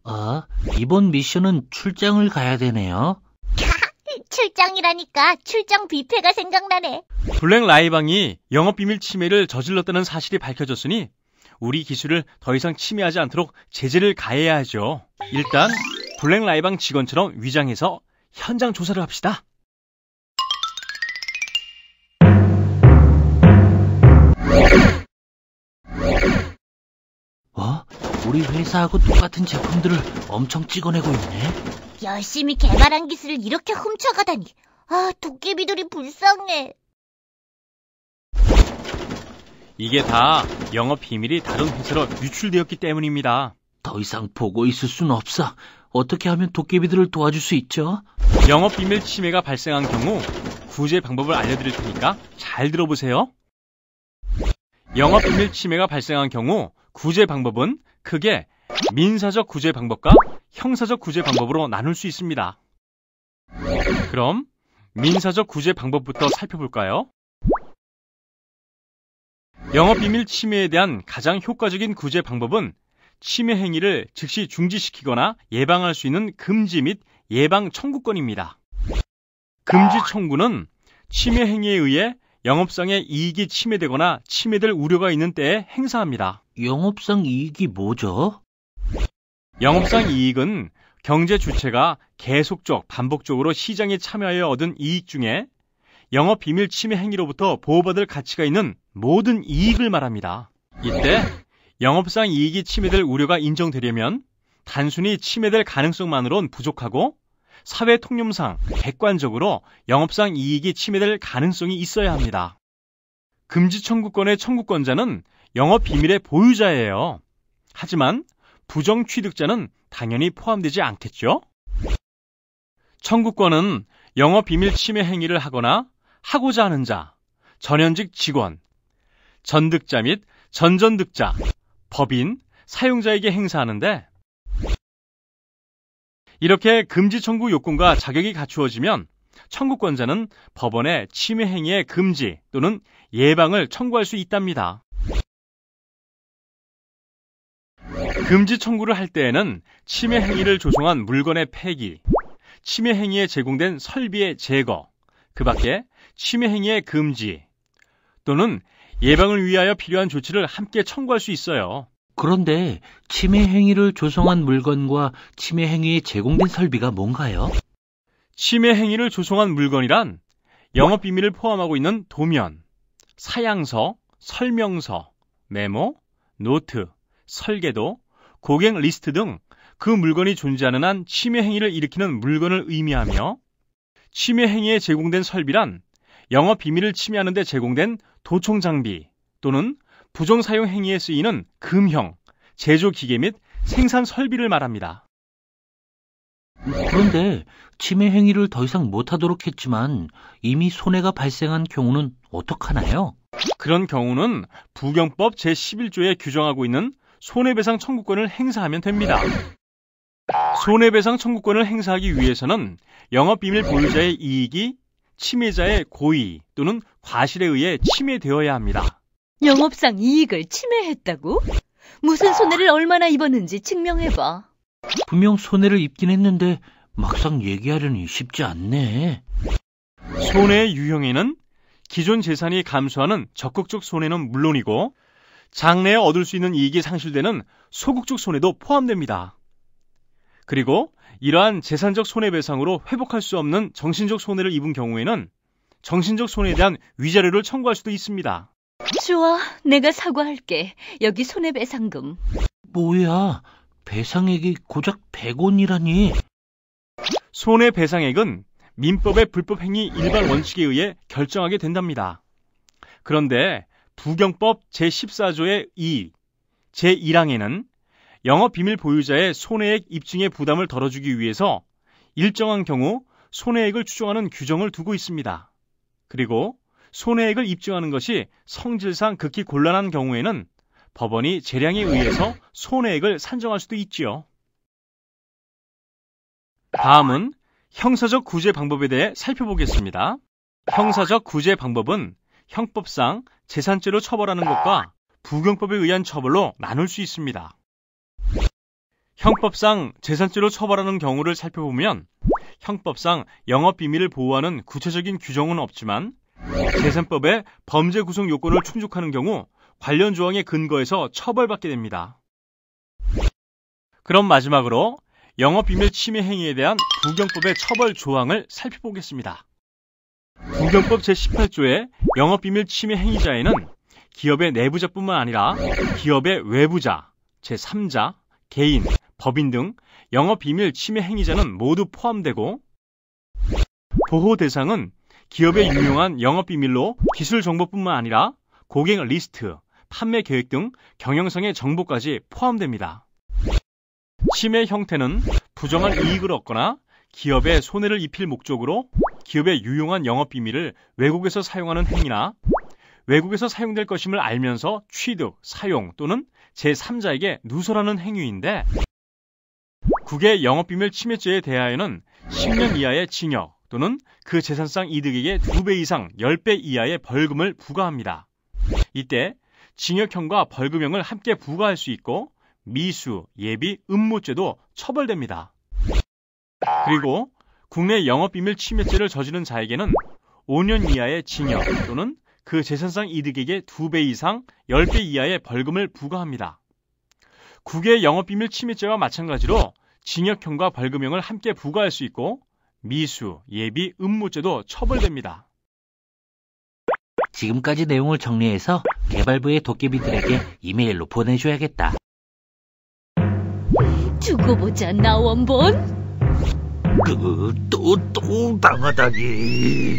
아, 이번 미션은 출장을 가야 되네요. 출장이라니까 출장 뷔페가 생각나네. 블랙 라이방이 영업비밀 침해를 저질렀다는 사실이 밝혀졌으니 우리 기술을 더 이상 침해하지 않도록 제재를 가해야 하죠. 일단 블랙 라이방 직원처럼 위장해서 현장 조사를 합시다. 우리 회사하고 똑같은 제품들을 엄청 찍어내고 있네. 열심히 개발한 기술을 이렇게 훔쳐가다니. 도깨비들이 불쌍해. 이게 다 영업 비밀이 다른 회사로 유출되었기 때문입니다. 더 이상 보고 있을 순 없어. 어떻게 하면 도깨비들을 도와줄 수 있죠? 영업 비밀 침해가 발생한 경우 구제 방법을 알려드릴 테니까 잘 들어보세요. 영업 비밀 침해가 발생한 경우 구제 방법은 크게 민사적 구제 방법과 형사적 구제 방법으로 나눌 수 있습니다. 그럼 민사적 구제 방법부터 살펴볼까요? 영업비밀 침해에 대한 가장 효과적인 구제 방법은 침해 행위를 즉시 중지시키거나 예방할 수 있는 금지 및 예방 청구권입니다. 금지 청구는 침해 행위에 의해 영업상의 이익이 침해되거나 침해될 우려가 있는 때에 행사합니다. 영업상 이익이 뭐죠? 영업상 이익은 경제 주체가 계속적, 반복적으로 시장에 참여하여 얻은 이익 중에 영업 비밀 침해 행위로부터 보호받을 가치가 있는 모든 이익을 말합니다. 이때 영업상 이익이 침해될 우려가 인정되려면 단순히 침해될 가능성만으론 부족하고 사회 통념상 객관적으로 영업상 이익이 침해될 가능성이 있어야 합니다. 금지 청구권의 청구권자는 영업 비밀의 보유자예요. 하지만 부정 취득자는 당연히 포함되지 않겠죠? 청구권은 영업 비밀 침해 행위를 하거나 하고자 하는 자, 전현직 직원, 전득자 및 전전득자, 법인, 사용자에게 행사하는데 이렇게 금지 청구 요건과 자격이 갖추어지면 청구권자는 법원에 침해 행위의 금지 또는 예방을 청구할 수 있답니다. 금지 청구를 할 때에는 침해 행위를 조성한 물건의 폐기, 침해 행위에 제공된 설비의 제거, 그 밖에 침해 행위의 금지 또는 예방을 위하여 필요한 조치를 함께 청구할 수 있어요. 그런데 침해 행위를 조성한 물건과 침해 행위에 제공된 설비가 뭔가요? 침해 행위를 조성한 물건이란 영업 비밀을 포함하고 있는 도면, 사양서, 설명서, 메모, 노트, 설계도, 고객 리스트 등 그 물건이 존재하는 한 침해 행위를 일으키는 물건을 의미하며 침해 행위에 제공된 설비란 영업 비밀을 침해하는 데 제공된 도청 장비 또는 부정 사용 행위에 쓰이는 금형, 제조 기계 및 생산 설비를 말합니다. 그런데 침해 행위를 더 이상 못하도록 했지만 이미 손해가 발생한 경우는 어떡하나요? 그런 경우는 부경법 제11조에 규정하고 있는 손해배상 청구권을 행사하면 됩니다. 손해배상 청구권을 행사하기 위해서는 영업비밀 보유자의 이익이 침해자의 고의 또는 과실에 의해 침해되어야 합니다. 영업상 이익을 침해했다고? 무슨 손해를 얼마나 입었는지 증명해봐. 분명 손해를 입긴 했는데 막상 얘기하려니 쉽지 않네. 손해의 유형에는 기존 재산이 감소하는 적극적 손해는 물론이고 장래에 얻을 수 있는 이익이 상실되는 소극적 손해도 포함됩니다. 그리고 이러한 재산적 손해배상으로 회복할 수 없는 정신적 손해를 입은 경우에는 정신적 손해에 대한 위자료를 청구할 수도 있습니다. 좋아, 내가 사과할게. 여기 손해배상금. 뭐야, 배상액이 고작 100원이라니. 손해배상액은 민법의 불법행위 일반 원칙에 의해 결정하게 된답니다. 그런데 부경법 제14조의 2, 제1항에는 영업비밀 보유자의 손해액 입증의 부담을 덜어주기 위해서 일정한 경우 손해액을 추정하는 규정을 두고 있습니다. 그리고 손해액을 입증하는 것이 성질상 극히 곤란한 경우에는 법원이 재량에 의해서 손해액을 산정할 수도 있지요. 다음은 형사적 구제 방법에 대해 살펴보겠습니다. 형사적 구제 방법은 형법상 재산죄로 처벌하는 것과 부경법에 의한 처벌로 나눌 수 있습니다. 형법상 재산죄로 처벌하는 경우를 살펴보면 형법상 영업비밀을 보호하는 구체적인 규정은 없지만 재산법의 범죄 구성 요건을 충족하는 경우 관련 조항에 근거해서 처벌받게 됩니다. 그럼 마지막으로 영업비밀 침해 행위에 대한 부경법의 처벌 조항을 살펴보겠습니다. 부경법 제18조의 영업비밀 침해 행위자에는 기업의 내부자뿐만 아니라 기업의 외부자, 제3자, 개인, 법인 등 영업비밀 침해 행위자는 모두 포함되고 보호 대상은 기업의 유용한 영업비밀로 기술 정보뿐만 아니라 고객 리스트, 판매 계획 등 경영상의 정보까지 포함됩니다. 침해 형태는 부정한 이익을 얻거나 기업에 손해를 입힐 목적으로 기업의 유용한 영업비밀을 외국에서 사용하는 행위나 외국에서 사용될 것임을 알면서 취득, 사용 또는 제3자에게 누설하는 행위인데 국외 영업비밀 침해죄에 대하여는 10년 이하의 징역 또는 그 재산상 이득액의 2배 이상 10배 이하의 벌금을 부과합니다. 이때 징역형과 벌금형을 함께 부과할 수 있고 미수, 예비, 음모죄도 처벌됩니다. 그리고 국내 영업비밀 침해죄를 저지른 자에게는 5년 이하의 징역 또는 그 재산상 이득액의 2배 이상 10배 이하의 벌금을 부과합니다. 국외 영업비밀 침해죄와 마찬가지로 징역형과 벌금형을 함께 부과할 수 있고 미수, 예비, 음모죄도 처벌됩니다. 지금까지 내용을 정리해서 개발부의 도깨비들에게 이메일로 보내줘야겠다. 두고 보자, 나원본. 또 당하다니.